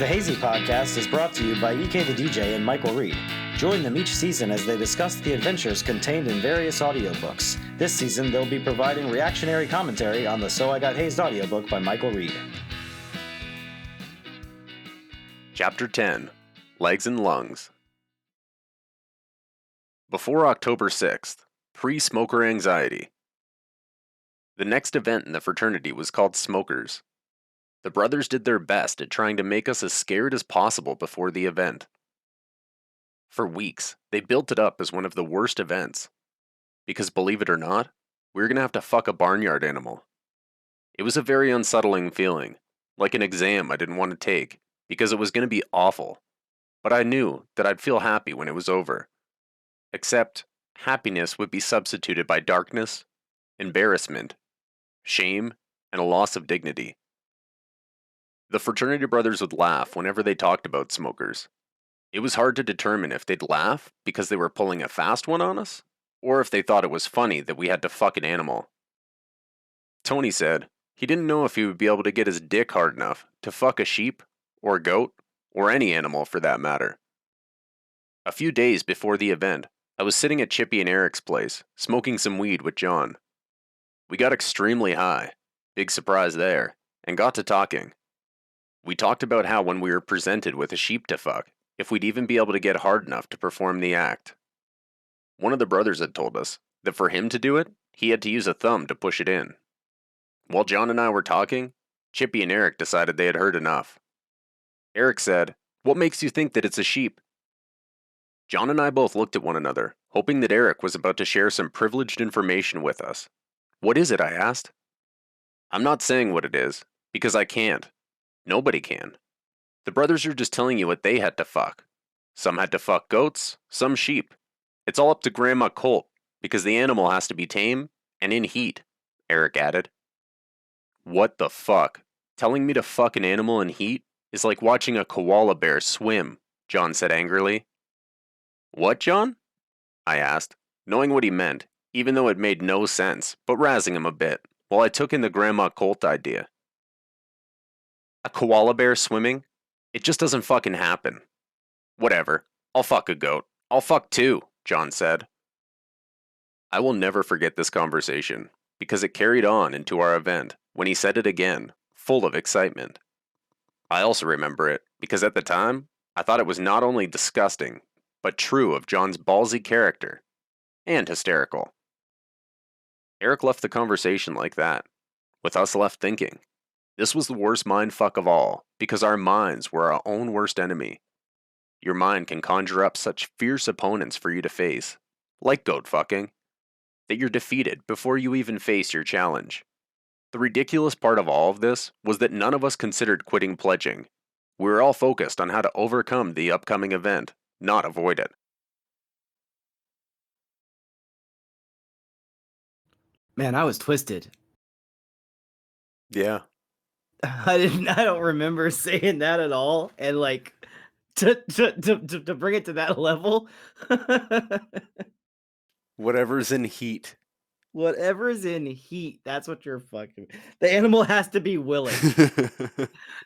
The Hazy podcast is brought to you by EKtheDJ and Michael Reid. Join them each season as they discuss the adventures contained in various audiobooks. This season, they'll be providing reactionary commentary on the So I Got Hazed audiobook by Michael Reid. Chapter 10, Legs and Lungs. Before October 6th, pre-smoker anxiety. The next event in the fraternity was called Smokers. The brothers did their best at trying to make us as scared as possible before the event. For weeks, they built it up as one of the worst events. Because believe it or not, we were going to have to fuck a barnyard animal. It was a very unsettling feeling, like an exam I didn't want to take, because it was going to be awful. But I knew that I'd feel happy when it was over. Except, happiness would be substituted by darkness, embarrassment, shame, and a loss of dignity. The fraternity brothers would laugh whenever they talked about smokers. It was hard to determine if they'd laugh because they were pulling a fast one on us, or if they thought it was funny that we had to fuck an animal. Tony said he didn't know if he would be able to get his dick hard enough to fuck a sheep, or a goat, or any animal for that matter. A few days before the event, I was sitting at Chippy and Eric's place, smoking some weed with John. We got extremely high, big surprise there, and got to talking. We talked about how when we were presented with a sheep to fuck, if we'd even be able to get hard enough to perform the act. One of the brothers had told us that for him to do it, he had to use a thumb to push it in. While John and I were talking, Chippy and Eric decided they had heard enough. Eric said, "What makes you think that it's a sheep?" John and I both looked at one another, hoping that Eric was about to share some privileged information with us. "What is it?" I asked. "I'm not saying what it is, because I can't. Nobody can. The brothers are just telling you what they had to fuck. Some had to fuck goats, some sheep. It's all up to Grandma Colt, because the animal has to be tame and in heat," Eric added. "What the fuck? Telling me to fuck an animal in heat is like watching a koala bear swim," John said angrily. "What, John?" I asked, knowing what he meant, even though it made no sense, but razzing him a bit, while I took in the Grandma Colt idea. "A koala bear swimming? It just doesn't fucking happen." "Whatever. I'll fuck a goat. I'll fuck two," John said. I will never forget this conversation, because it carried on into our event when he said it again, full of excitement. I also remember it, because at the time, I thought it was not only disgusting, but true of John's ballsy character, and hysterical. Eric left the conversation like that, with us left thinking. This was the worst mindfuck of all, because our minds were our own worst enemy. Your mind can conjure up such fierce opponents for you to face, like goat fucking, that you're defeated before you even face your challenge. The ridiculous part of all of this was that none of us considered quitting pledging. We were all focused on how to overcome the upcoming event, not avoid it. Man, I was twisted. Yeah. I don't remember saying that at all, and like to bring it to that level. Whatever's in heat. Whatever's in heat, that's what you're fucking. The animal has to be willing.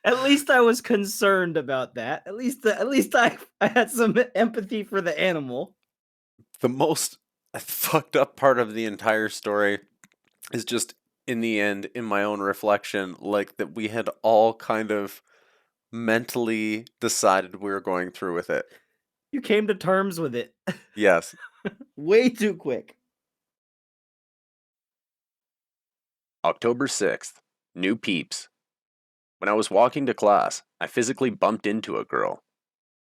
At least I was concerned about that. At least I had some empathy for the animal. The most fucked up part of the entire story is just, in the end, in my own reflection, like that we had all kind of mentally decided we were going through with it. You came to terms with it. Yes. Way too quick. October 6th. New Peeps. When I was walking to class, I physically bumped into a girl.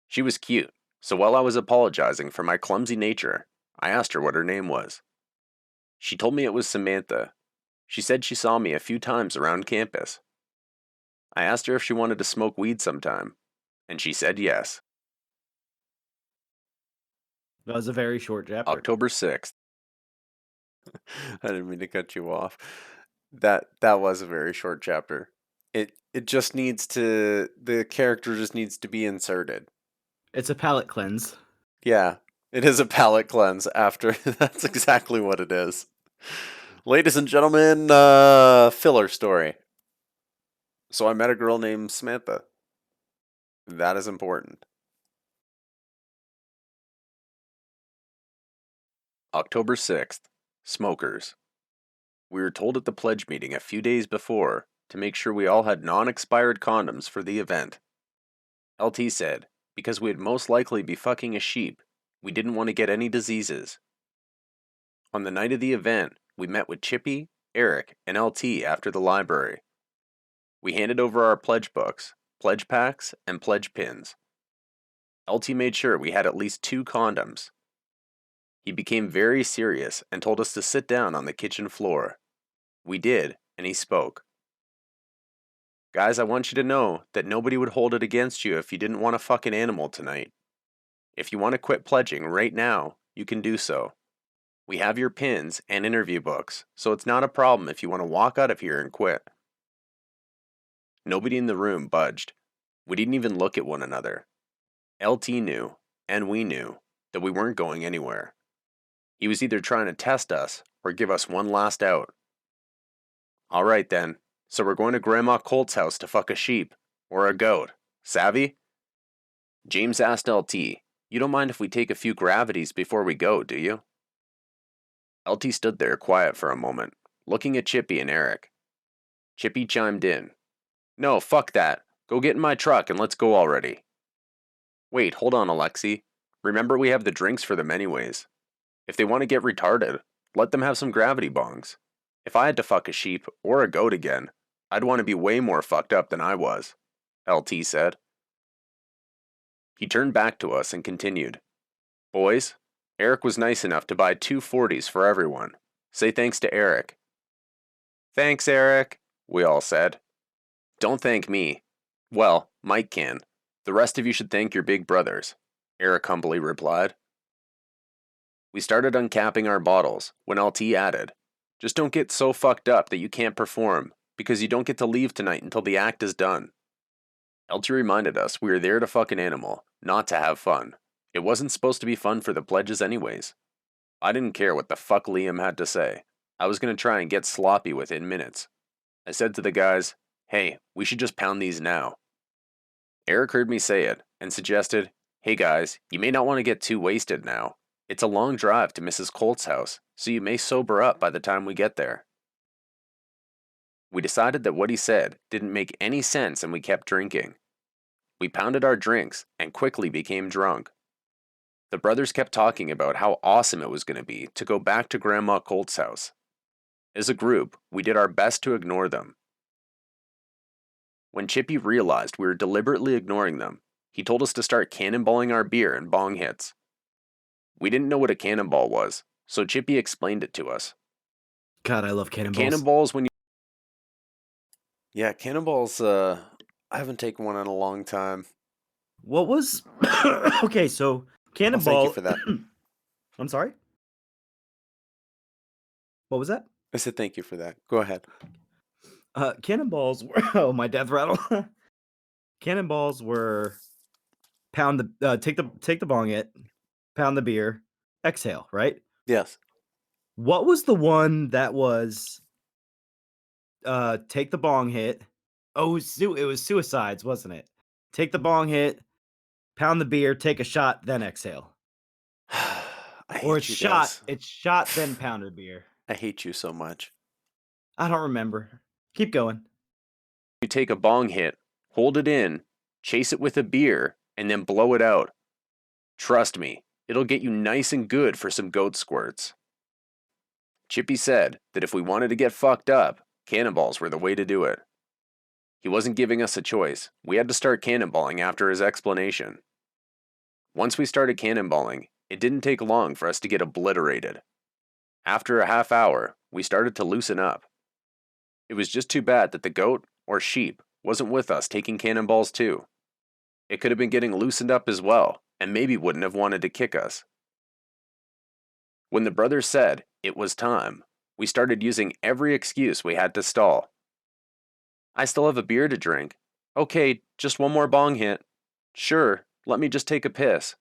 She was cute, so while I was apologizing for my clumsy nature, I asked her what her name was. She told me it was Samantha. She said she saw me a few times around campus. I asked her if she wanted to smoke weed sometime, and she said yes. That was a very short chapter. October 6th. I didn't mean to cut you off. That was a very short chapter. It just needs to, the character just needs to be inserted. It's a palate cleanse. Yeah, it is a palate cleanse after. That's exactly what it is. Ladies and gentlemen, filler story. So I met a girl named Samantha. That is important. October 6th. Smokers. We were told at the pledge meeting a few days before to make sure we all had non-expired condoms for the event. LT said, because we'd most likely be fucking a sheep, we didn't want to get any diseases. On the night of the event, we met with Chippy, Eric, and LT after the library. We handed over our pledge books, pledge packs, and pledge pins. LT made sure we had at least 2 condoms. He became very serious and told us to sit down on the kitchen floor. We did, and he spoke. Guys, I want you to know that nobody would hold it against you if you didn't want to fuck an animal tonight. If you want to quit pledging right now, you can do so. We have your pins and interview books, so it's not a problem if you want to walk out of here and quit. Nobody in the room budged. We didn't even look at one another. LT knew, and we knew, that we weren't going anywhere. He was either trying to test us or give us one last out. All right then, so we're going to Grandma Colt's house to fuck a sheep, or a goat. Savvy? James asked LT, you don't mind if we take a few gravities before we go, do you? LT stood there quiet for a moment, looking at Chippy and Eric. Chippy chimed in. No, fuck that. Go get in my truck and let's go already. Wait, hold on, Alexi. Remember we have the drinks for them anyways. If they want to get retarded, let them have some gravity bongs. If I had to fuck a sheep or a goat again, I'd want to be way more fucked up than I was, LT said. He turned back to us and continued. Boys, Eric was nice enough to buy 2 40s for everyone. Say thanks to Eric. Thanks, Eric, we all said. Don't thank me. Well, Mike can. The rest of you should thank your big brothers, Eric humbly replied. We started uncapping our bottles when LT added, just don't get so fucked up that you can't perform, because you don't get to leave tonight until the act is done. LT reminded us we were there to fuck an animal, not to have fun. It wasn't supposed to be fun for the pledges anyways. I didn't care what the fuck Liam had to say. I was going to try and get sloppy within minutes. I said to the guys, hey, we should just pound these now. Eric heard me say it and suggested, hey guys, you may not want to get too wasted now. It's a long drive to Mrs. Colt's house, so you may sober up by the time we get there. We decided that what he said didn't make any sense and we kept drinking. We pounded our drinks and quickly became drunk. The brothers kept talking about how awesome it was going to be to go back to Grandma Colt's house. As a group, we did our best to ignore them. When Chippy realized we were deliberately ignoring them, he told us to start cannonballing our beer in bong hits. We didn't know what a cannonball was, so Chippy explained it to us. God, I love cannonballs. Cannonballs when you... Yeah, cannonballs, I haven't taken one in a long time. What was... Okay, so cannonball... Thank you for that. I'm sorry? What was that? I said thank you for that. Go ahead. Cannonballs were... Oh, my death rattle. Cannonballs were... Pound the... take the bong hit, pound the beer, exhale, right? Yes. What was the one that was... take the bong hit... Oh, it was suicides, wasn't it? Take the bong hit, pound the beer, take a shot, then exhale. Or it's shot, guys. it's shot, then pounded beer. I hate you so much. I don't remember. Keep going. You take a bong hit, hold it in, chase it with a beer, and then blow it out. Trust me, it'll get you nice and good for some goat squirts. Chippy said that if we wanted to get fucked up, cannonballs were the way to do it. He wasn't giving us a choice. We had to start cannonballing after his explanation. Once we started cannonballing, it didn't take long for us to get obliterated. After a half hour, we started to loosen up. It was just too bad that the goat, or sheep, wasn't with us taking cannonballs too. It could have been getting loosened up as well, and maybe wouldn't have wanted to kick us. When the brothers said it was time, we started using every excuse we had to stall. I still have a beer to drink. Okay, just one more bong hit. Sure, let me just take a piss.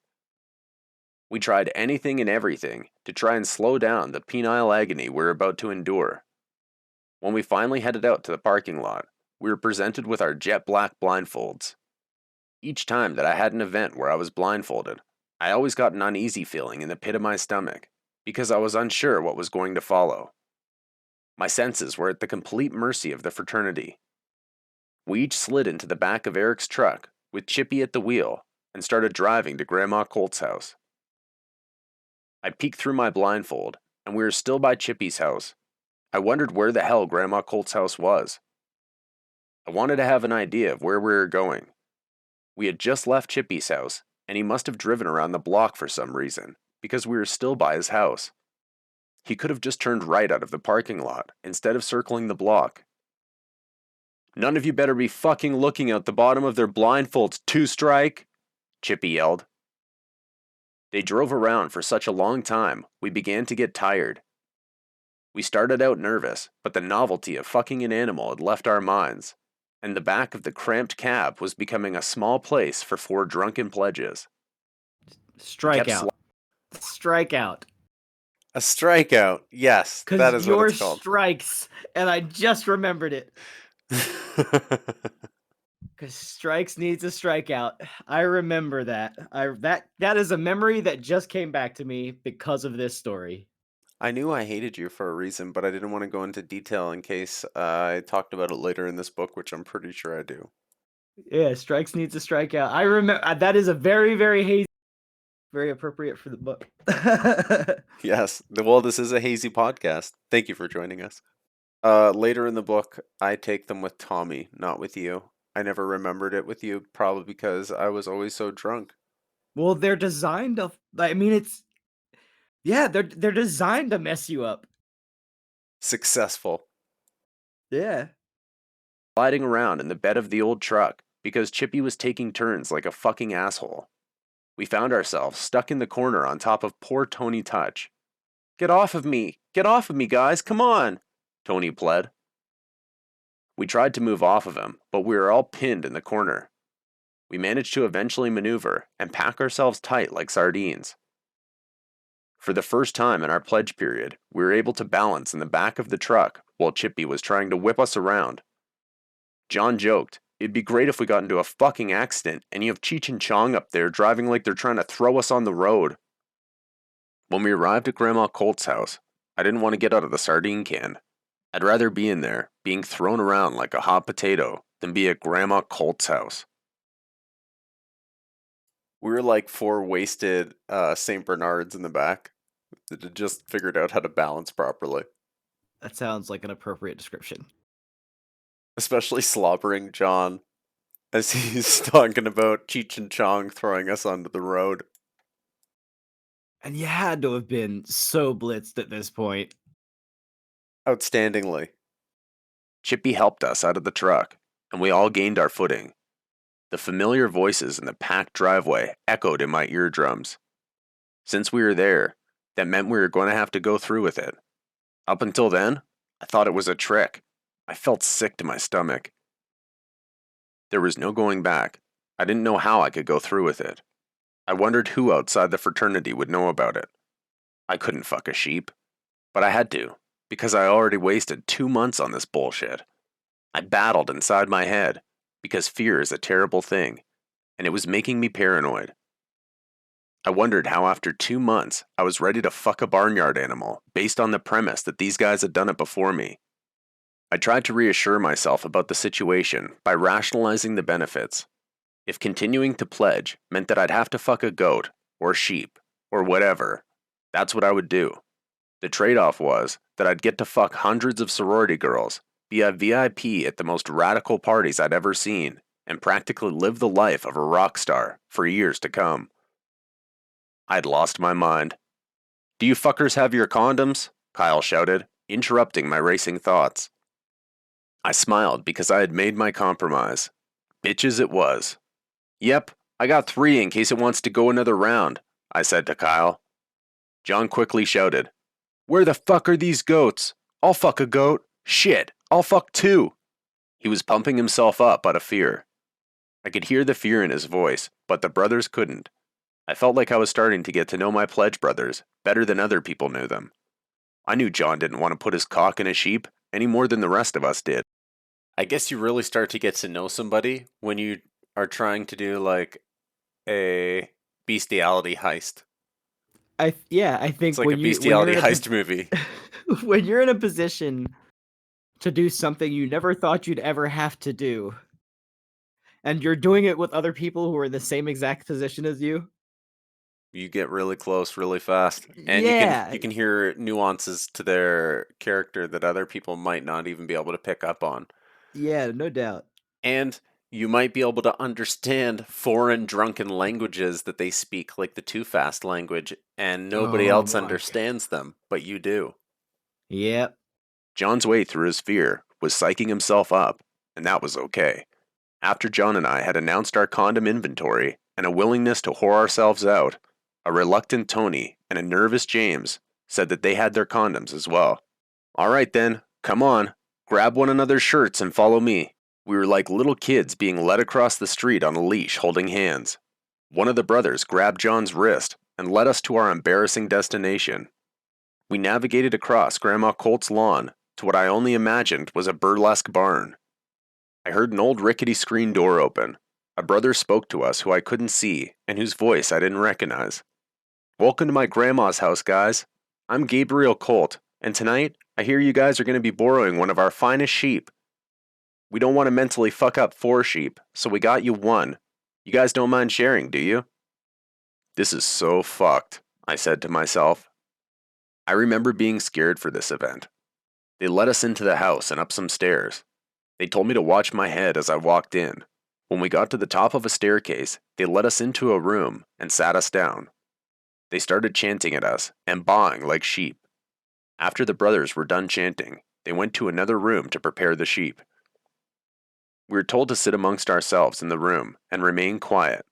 We tried anything and everything to try and slow down the penile agony we're about to endure. When we finally headed out to the parking lot, we were presented with our jet black blindfolds. Each time that I had an event where I was blindfolded, I always got an uneasy feeling in the pit of my stomach, because I was unsure what was going to follow. My senses were at the complete mercy of the fraternity. We each slid into the back of Eric's truck, with Chippy at the wheel, and started driving to Grandma Colt's house. I peeked through my blindfold, and we were still by Chippy's house. I wondered where the hell Grandma Colt's house was. I wanted to have an idea of where we were going. We had just left Chippy's house, and he must have driven around the block for some reason, because we were still by his house. He could have just turned right out of the parking lot, instead of circling the block. "None of you better be fucking looking out the bottom of their blindfolds, Two Strike!" Chippy yelled. They drove around for such a long time, we began to get tired. We started out nervous, but the novelty of fucking an animal had left our minds, and the back of the cramped cab was becoming a small place for 4 drunken pledges. Strikeout. Strikeout. A strikeout. Yes, that Because is what your it's called. strikes, and I just remembered it. Because strikes needs a strikeout. I remember that. That is a memory that just came back to me because of this story. I knew I hated you for a reason, but I didn't want to go into detail in case I talked about it later in this book, which I'm pretty sure I do. Yeah, strikes needs a strikeout. I remember that is a very, very hazy, very appropriate for the book. Yes. Well, this is a hazy podcast. Thank you for joining us. Later in the book, I take them with Tommy, not with you. I never remembered it with you, probably because I was always so drunk. Well, they're designed to. I mean, it's. Yeah, they're designed to mess you up. Successful. Yeah. Sliding around in the bed of the old truck, because Chippy was taking turns like a fucking asshole. We found ourselves stuck in the corner on top of poor Tony Touch. "Get off of me! Get off of me, guys! Come on!" Tony pled. We tried to move off of him, but we were all pinned in the corner. We managed to eventually maneuver and pack ourselves tight like sardines. For the first time in our pledge period, we were able to balance in the back of the truck while Chippy was trying to whip us around. John joked, "It'd be great if we got into a fucking accident and you have Cheech and Chong up there driving like they're trying to throw us on the road." When we arrived at Grandma Colt's house, I didn't want to get out of the sardine can. I'd rather be in there, being thrown around like a hot potato, than be at Grandma Colt's house. We were like 4 wasted St. Bernards in the back that had just figured out how to balance properly. That sounds like an appropriate description. Especially slobbering John as he's talking about Cheech and Chong throwing us onto the road. And you had to have been so blitzed at this point. Outstandingly. Chippy helped us out of the truck, and we all gained our footing. The familiar voices in the packed driveway echoed in my eardrums. Since we were there, that meant we were going to have to go through with it. Up until then, I thought it was a trick. I felt sick to my stomach. There was no going back. I didn't know how I could go through with it. I wondered who outside the fraternity would know about it. I couldn't fuck a sheep, but I had to, because I already wasted 2 months on this bullshit. I battled inside my head, because fear is a terrible thing, and it was making me paranoid. I wondered how after 2 months I was ready to fuck a barnyard animal based on the premise that these guys had done it before me. I tried to reassure myself about the situation by rationalizing the benefits. If continuing to pledge meant that I'd have to fuck a goat, or sheep, or whatever, that's what I would do. The trade-off was that I'd get to fuck hundreds of sorority girls, be a VIP at the most radical parties I'd ever seen, and practically live the life of a rock star for years to come. I'd lost my mind. "Do you fuckers have your condoms?" Kyle shouted, interrupting my racing thoughts. I smiled because I had made my compromise. Bitches it was. "Yep, I got 3 in case it wants to go another round," I said to Kyle. John quickly shouted, "Where the fuck are these goats? I'll fuck a goat. Shit, I'll fuck 2. He was pumping himself up out of fear. I could hear the fear in his voice, but the brothers couldn't. I felt like I was starting to get to know my pledge brothers better than other people knew them. I knew John didn't want to put his cock in a sheep any more than the rest of us did. I guess you really start to get to know somebody when you are trying to do like a bestiality heist. I think It's like a bestiality heist movie. when you're in a position to do something you never thought you'd ever have to do, and you're doing it with other people who are in the same exact position as you. You get really close really fast, and Yeah. you can hear nuances to their character that other people might not even be able to pick up on. Yeah, no doubt. And you might be able to understand foreign drunken languages that they speak, like the Too Fast language, and nobody Oh else my. understands them, but you do. Yep. John's way through his fear was psyching himself up, and that was okay. After John and I had announced our condom inventory and a willingness to whore ourselves out, a reluctant Tony and a nervous James said that they had their condoms as well. All right then, come on, grab one another's shirts and follow me. We were like little kids being led across the street on a leash holding hands. One of the brothers grabbed John's wrist and led us to our embarrassing destination. We navigated across Grandma Colt's lawn to what I only imagined was a burlesque barn. I heard an old rickety screen door open. A brother spoke to us who I couldn't see and whose voice I didn't recognize. Welcome to my grandma's house, guys. I'm Gabriel Colt, and tonight I hear you guys are going to be borrowing one of our finest sheep. We don't want to mentally fuck up 4 sheep, so we got you 1. You guys don't mind sharing, do you? This is so fucked, I said to myself. I remember being scared for this event. They led us into the house and up some stairs. They told me to watch my head as I walked in. When we got to the top of a staircase, they led us into a room and sat us down. They started chanting at us and baaing like sheep. After the brothers were done chanting, they went to another room to prepare the sheep. We were told to sit amongst ourselves in the room and remain quiet.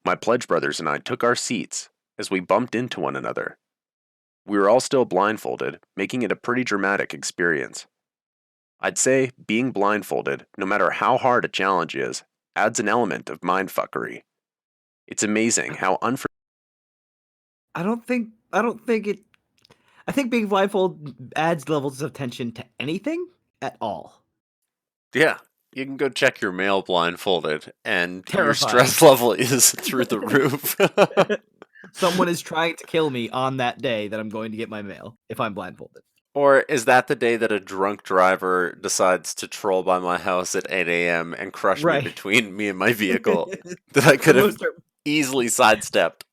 My pledge brothers and I took our seats as we bumped into one another. We were all still blindfolded, making it a pretty dramatic experience. I'd say being blindfolded, no matter how hard a challenge is, adds an element of mindfuckery. It's amazing how I think being blindfolded adds levels of tension to anything at all. Yeah, you can go check your mail blindfolded, and your Terrifying. stress level is through the roof. Someone is trying to kill me on that day that I'm going to get my mail if I'm blindfolded. Or is that the day that a drunk driver decides to troll by my house at 8 a.m. and crush Right. me between me and my vehicle that I could have easily sidestepped?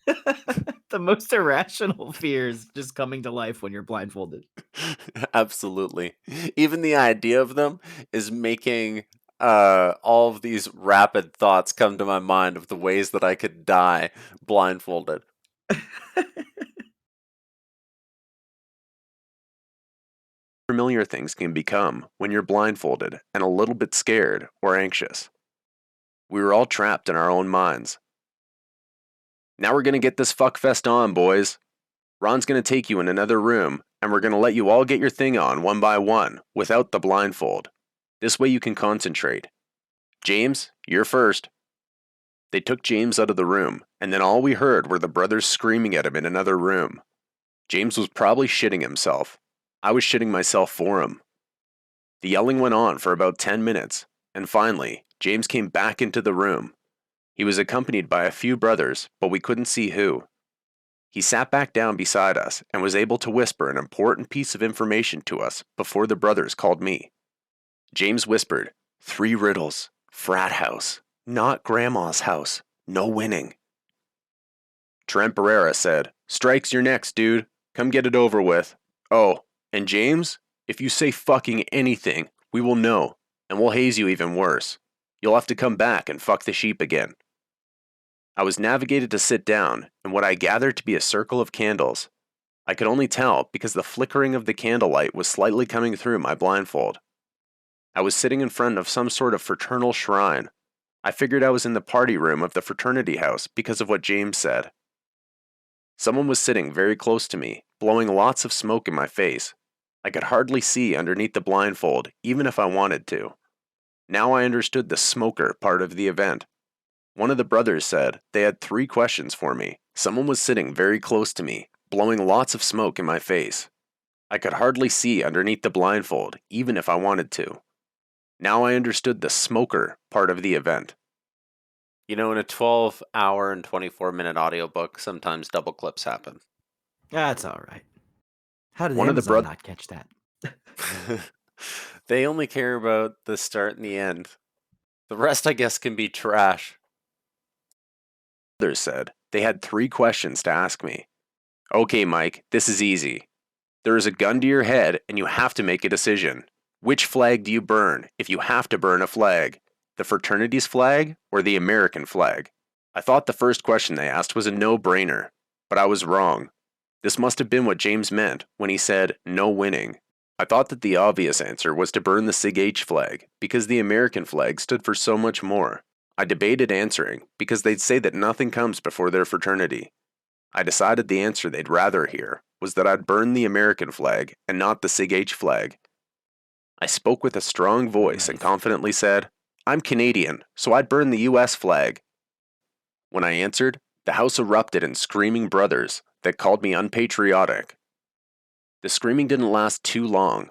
The most irrational fears just coming to life when you're blindfolded. Absolutely. Even the idea of them is making all of these rapid thoughts come to my mind of the ways that I could die blindfolded. familiar things can become when you're blindfolded and a little bit scared or anxious. We were all trapped in our own minds. Now we're going to get this fuckfest on, boys. Ron's going to take you in another room, and we're going to let you all get your thing on one by one, without the blindfold. This way you can concentrate. James, you're first. They took James out of the room, and then all we heard were the brothers screaming at him in another room. James was probably shitting himself. I was shitting myself for him. The yelling went on for about 10 minutes, and finally, James came back into the room. He was accompanied by a few brothers, but we couldn't see who. He sat back down beside us and was able to whisper an important piece of information to us before the brothers called me. James whispered, 3 riddles, frat house, not grandma's house, no winning. Trent Barrera said, strikes your next, dude. Come get it over with. Oh, and James, if you say fucking anything, we will know, and we'll haze you even worse. You'll have to come back and fuck the sheep again. I was navigated to sit down in what I gathered to be a circle of candles. I could only tell because the flickering of the candlelight was slightly coming through my blindfold. I was sitting in front of some sort of fraternal shrine. I figured I was in the party room of the fraternity house because of what James said. Someone was sitting very close to me, blowing lots of smoke in my face. I could hardly see underneath the blindfold, even if I wanted to. Now I understood the smoker part of the event. One of the brothers said they had 3 questions for me. Someone was sitting very close to me, blowing lots of smoke in my face. I could hardly see underneath the blindfold, even if I wanted to. Now I understood the smoker part of the event. You know, in a 12-hour and 24-minute audiobook, sometimes double clips happen. That's all right. How did One of the Amazon not catch that? They only care about the start and the end. The rest, I guess, can be trash. Others said they had 3 questions to ask me. Okay, Mike, this is easy. There is a gun to your head and you have to make a decision. Which flag do you burn if you have to burn a flag? The fraternity's flag or the American flag? I thought the first question they asked was a no-brainer, but I was wrong. This must have been what James meant when he said no winning. I thought that the obvious answer was to burn the Sig H flag because the American flag stood for so much more. I debated answering because they'd say that nothing comes before their fraternity. I decided the answer they'd rather hear was that I'd burn the American flag and not the Sig H flag. I spoke with a strong voice and confidently said, I'm Canadian, so I'd burn the US flag. When I answered, the house erupted in screaming brothers that called me unpatriotic. The screaming didn't last too long.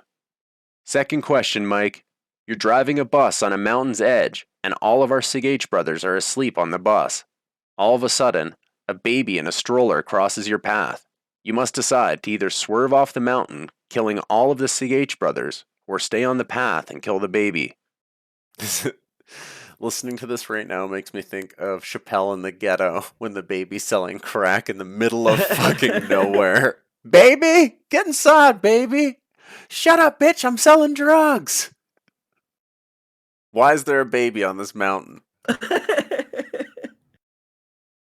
Second question, Mike. You're driving a bus on a mountain's edge, and all of our Sig H brothers are asleep on the bus. All of a sudden, a baby in a stroller crosses your path. You must decide to either swerve off the mountain, killing all of the Sig H brothers, or stay on the path and kill the baby. Listening to this right now makes me think of Chappelle in the Ghetto when the baby's selling crack in the middle of fucking nowhere. Baby, get inside, baby. Shut up, bitch, I'm selling drugs. Why is there a baby on this mountain?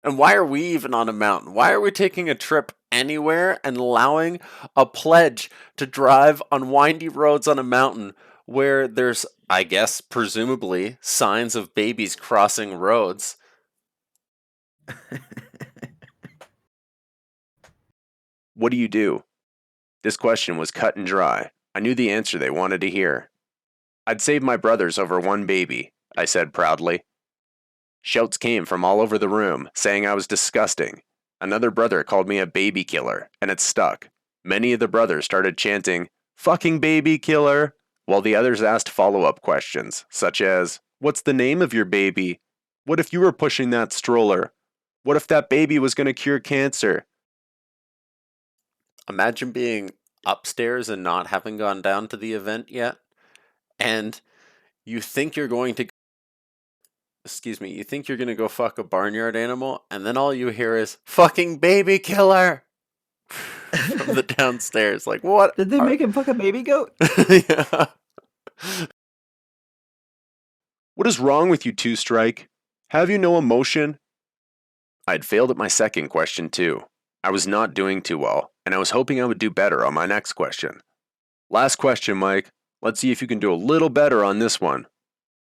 And why are we even on a mountain? Why are we taking a trip anywhere and allowing a pledge to drive on windy roads on a mountain where there's, I guess, presumably, signs of babies crossing roads? What do you do? This question was cut and dry. I knew the answer they wanted to hear. I'd save my brothers over one baby, I said proudly. Shouts came from all over the room, saying I was disgusting. Another brother called me a baby killer, and it stuck. Many of the brothers started chanting, "Fucking baby killer," while the others asked follow-up questions, such as, "What's the name of your baby? What if you were pushing that stroller? What if that baby was going to cure cancer?" Imagine being upstairs and not having gone down to the event yet, and you think you're going to you think you're gonna go fuck a barnyard animal, and then all you hear is "fucking baby killer" from the downstairs. Like, what? Did they make him fuck a baby goat? Yeah. What is wrong with you two, Strike? Have you no emotion? I'd failed at my second question too. I was not doing too well, and I was hoping I would do better on my next question. Last question, Mike. Let's see if you can do a little better on this one.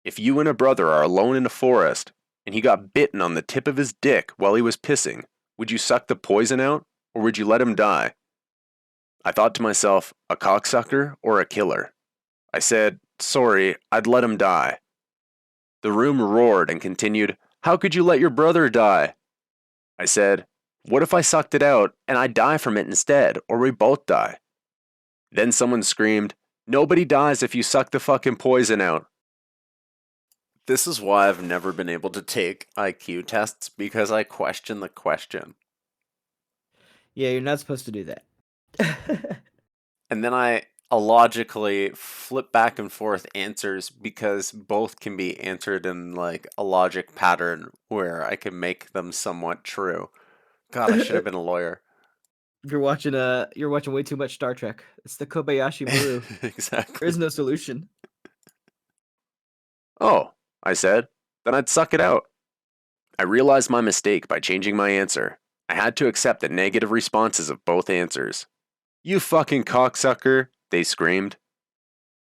If you and a brother are alone in a forest, and he got bitten on the tip of his dick while he was pissing, would you suck the poison out, or would you let him die? I thought to myself, a cocksucker or a killer? I said, sorry, I'd let him die. The room roared and continued, how could you let your brother die? I said, what if I sucked it out and I die from it instead, or we both die? Then someone screamed, nobody dies if you suck the fucking poison out. This is why I've never been able to take IQ tests, because I question the question. Yeah, you're not supposed to do that. And then I illogically flip back and forth answers because both can be answered in like a logic pattern where I can make them somewhat true. God, I should have been a lawyer. You're watching way too much Star Trek. It's the Kobayashi Maru. Exactly. There is no solution. Oh, I said, then I'd suck it out. I realized my mistake by changing my answer. I had to accept the negative responses of both answers. You fucking cocksucker, they screamed.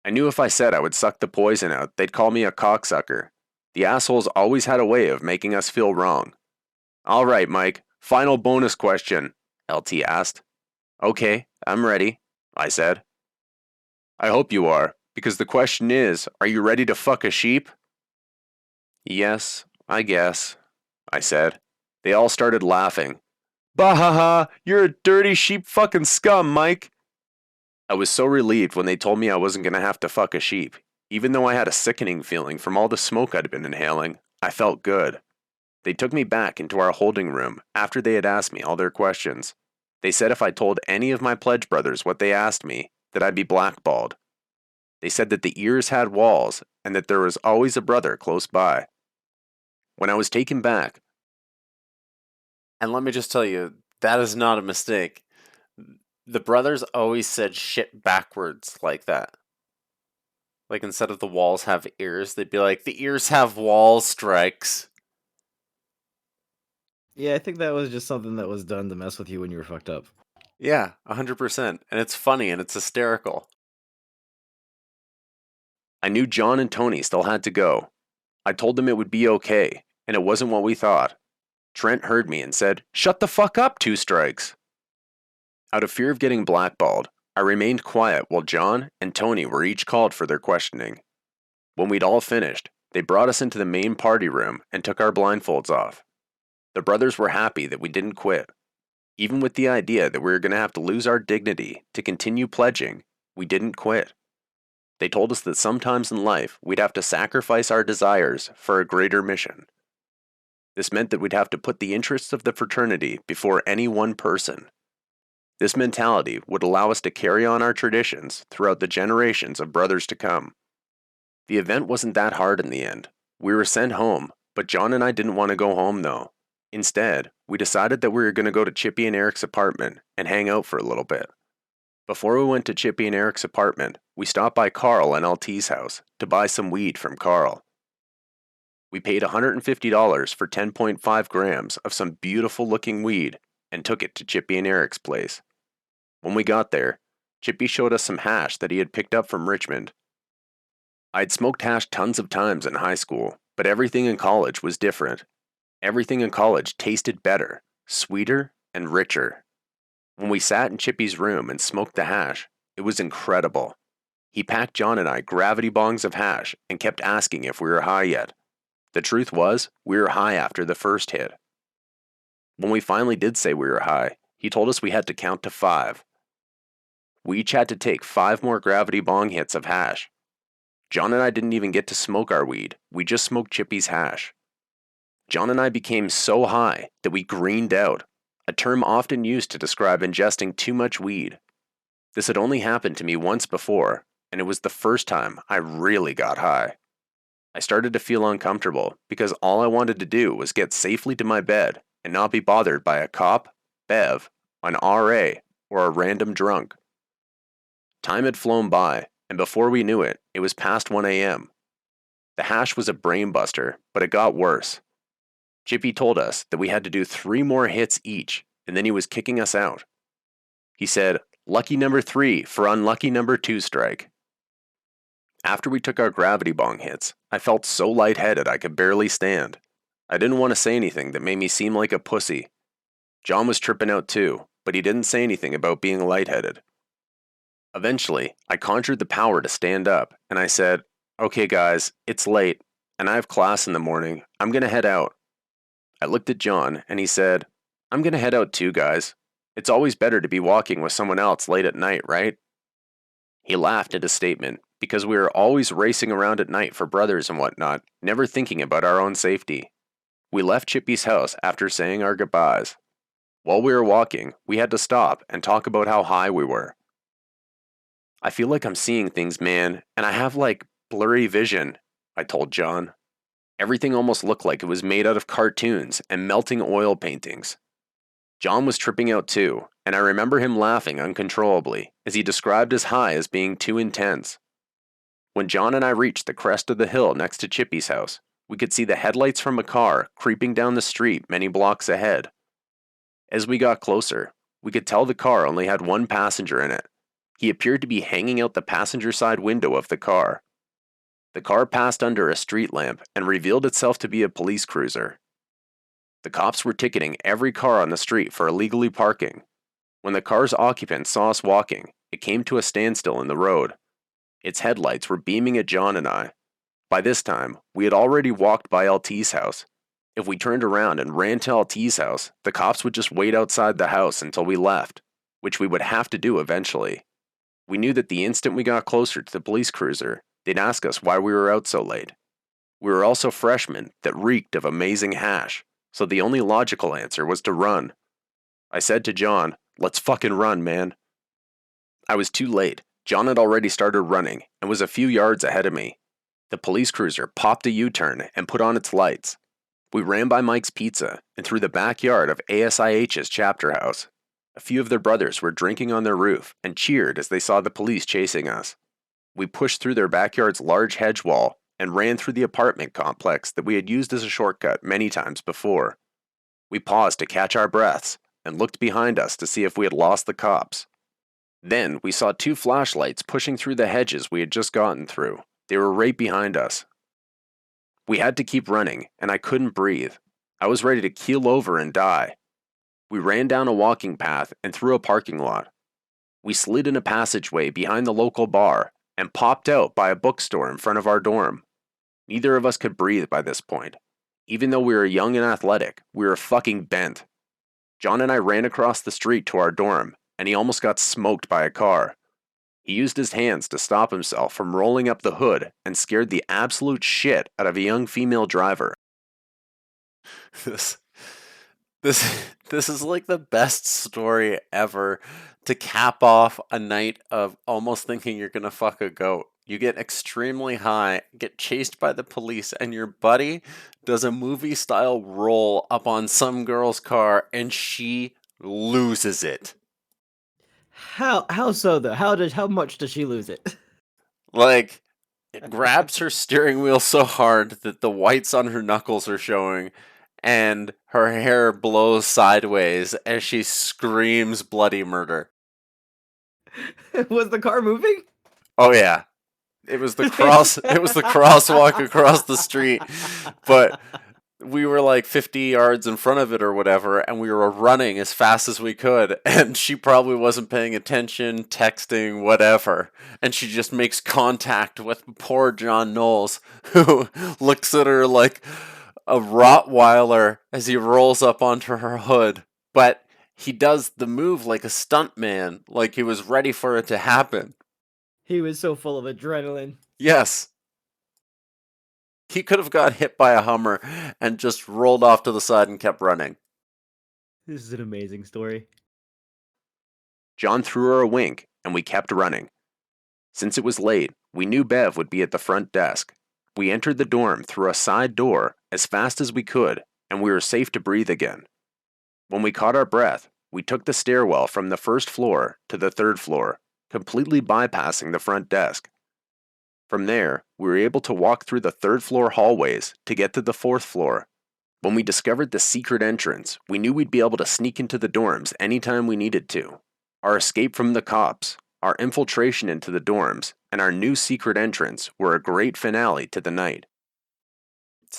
I knew if I said I would suck the poison out, they'd call me a cocksucker. The assholes always had a way of making us feel wrong. All right, Mike, final bonus question, LT asked. Okay, I'm ready, I said. I hope you are, because the question is, are you ready to fuck a sheep? Yes, I guess, I said. They all started laughing. Bahaha, you're a dirty sheep fucking scum, Mike. I was so relieved when they told me I wasn't going to have to fuck a sheep. Even though I had a sickening feeling from all the smoke I'd been inhaling, I felt good. They took me back into our holding room after they had asked me all their questions. They said if I told any of my pledge brothers what they asked me, that I'd be blackballed. They said that the ears had walls and that there was always a brother close by. When I was taken back, And let me just tell you, that is not a mistake. The brothers always said shit backwards like that. Like, instead of the walls have ears, they'd be like, the ears have walls, Strikes. Yeah, I think that was just something that was done to mess with you when you were fucked up. Yeah, 100%. And it's funny and it's hysterical. I knew John and Tony still had to go. I told them it would be okay, and it wasn't what we thought. Trent heard me and said, "Shut the fuck up, 2 Strikes." Out of fear of getting blackballed, I remained quiet while John and Tony were each called for their questioning. When we'd all finished, they brought us into the main party room and took our blindfolds off. The brothers were happy that we didn't quit. Even with the idea that we were going to have to lose our dignity to continue pledging, we didn't quit. They told us that sometimes in life we'd have to sacrifice our desires for a greater mission. This meant that we'd have to put the interests of the fraternity before any one person. This mentality would allow us to carry on our traditions throughout the generations of brothers to come. The event wasn't that hard in the end. We were sent home, but John and I didn't want to go home though. Instead, we decided that we were going to go to Chippy and Eric's apartment and hang out for a little bit. Before we went to Chippy and Eric's apartment, we stopped by Carl and LT's house to buy some weed from Carl. We paid $150 for 10.5 grams of some beautiful looking weed and took it to Chippy and Eric's place. When we got there, Chippy showed us some hash that he had picked up from Richmond. I'd smoked hash tons of times in high school, but everything in college was different. Everything in college tasted better, sweeter, and richer. When we sat in Chippy's room and smoked the hash, it was incredible. He packed John and I gravity bongs of hash and kept asking if we were high yet. The truth was, we were high after the first hit. When we finally did say we were high, he told us we had to count to 5. We each had to take 5 more gravity bong hits of hash. John and I didn't even get to smoke our weed, we just smoked Chippy's hash. John and I became so high that we greened out, a term often used to describe ingesting too much weed. This had only happened to me once before, and it was the first time I really got high. I started to feel uncomfortable because all I wanted to do was get safely to my bed and not be bothered by a cop, Bev, an RA, or a random drunk. Time had flown by, and before we knew it, it was past 1 a.m. The hash was a brain buster, but it got worse. Chippy told us that we had to do 3 more hits each, and then he was kicking us out. He said, "Lucky number 3 for unlucky number 2 strike." After we took our gravity bong hits, I felt so lightheaded I could barely stand. I didn't want to say anything that made me seem like a pussy. John was tripping out too, but he didn't say anything about being lightheaded. Eventually, I conjured the power to stand up, and I said, "Okay guys, it's late, and I have class in the morning. I'm gonna head out." I looked at John, and he said, "I'm gonna head out too, guys. It's always better to be walking with someone else late at night, right?" He laughed at his statement, because we were always racing around at night for brothers and whatnot, never thinking about our own safety. We left Chippy's house after saying our goodbyes. While we were walking, we had to stop and talk about how high we were. "I feel like I'm seeing things, man, and I have like blurry vision," I told John. Everything almost looked like it was made out of cartoons and melting oil paintings. John was tripping out too, and I remember him laughing uncontrollably as he described his high as being too intense. When John and I reached the crest of the hill next to Chippy's house, we could see the headlights from a car creeping down the street many blocks ahead. As we got closer, we could tell the car only had 1 passenger in it. He appeared to be hanging out the passenger side window of the car. The car passed under a street lamp and revealed itself to be a police cruiser. The cops were ticketing every car on the street for illegally parking. When the car's occupant saw us walking, it came to a standstill in the road. Its headlights were beaming at John and I. By this time, we had already walked by LT's house. If we turned around and ran to LT's house, the cops would just wait outside the house until we left, which we would have to do eventually. We knew that the instant we got closer to the police cruiser, They'd ask us why we were out so late. We were also freshmen that reeked of amazing hash, so the only logical answer was to run. I said to John, "Let's fucking run, man." I was too late. John had already started running and was a few yards ahead of me. The police cruiser popped a U-turn and put on its lights. We ran by Mike's Pizza and through the backyard of ASIH's chapter house. A few of their brothers were drinking on their roof and cheered as they saw the police chasing us. We pushed through their backyard's large hedge wall and ran through the apartment complex that we had used as a shortcut many times before. We paused to catch our breaths and looked behind us to see if we had lost the cops. Then we saw 2 flashlights pushing through the hedges we had just gotten through. They were right behind us. We had to keep running, and I couldn't breathe. I was ready to keel over and die. We ran down a walking path and through a parking lot. We slid in a passageway behind the local bar and popped out by a bookstore in front of our dorm. Neither of us could breathe by this point. Even though we were young and athletic, we were fucking bent. John and I ran across the street to our dorm, and he almost got smoked by a car. He used his hands to stop himself from rolling up the hood and scared the absolute shit out of a young female driver. This is like the best story ever to cap off a night of almost thinking you're gonna fuck a goat. You get extremely high, get chased by the police, and your buddy does a movie-style roll up on some girl's car, and she loses it. How so though? How much does she lose it? Like, it grabs her steering wheel so hard that the whites on her knuckles are showing, and her hair blows sideways as she screams bloody murder. Was the car moving? Oh yeah. It was the crosswalk across the street, but we were like 50 yards in front of it or whatever, and we were running as fast as we could, and she probably wasn't paying attention, texting, whatever, and she just makes contact with poor John Knowles, who looks at her like a Rottweiler as he rolls up onto her hood, but he does the move like a stuntman, like he was ready for it to happen. He was so full of adrenaline. Yes. He could have got hit by a Hummer and just rolled off to the side and kept running. This is an amazing story. John threw her a wink, and we kept running. Since it was late, we knew Bev would be at the front desk. We entered the dorm through a side door as fast as we could, and we were safe to breathe again. When we caught our breath, we took the stairwell from the first floor to the third floor, completely bypassing the front desk. From there, we were able to walk through the third floor hallways to get to the fourth floor. When we discovered the secret entrance, we knew we'd be able to sneak into the dorms anytime we needed to. Our escape from the cops, our infiltration into the dorms, and our new secret entrance were a great finale to the night.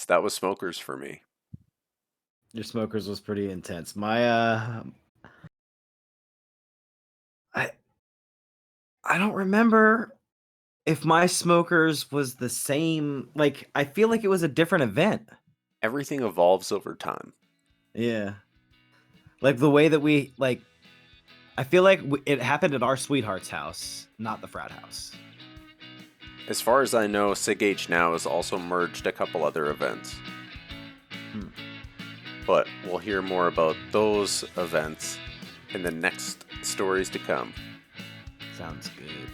That was Smokers for me. Your Smokers was pretty intense. My I don't remember if my Smokers was the same. Like, I feel like it was a different event. Everything evolves over time. Yeah. Like the way that we, like, I feel like it happened at our sweetheart's house, not the frat house. As far as I know, Sig H Now has also merged a couple other events. But we'll hear more about those events in the next stories to come. Sounds good.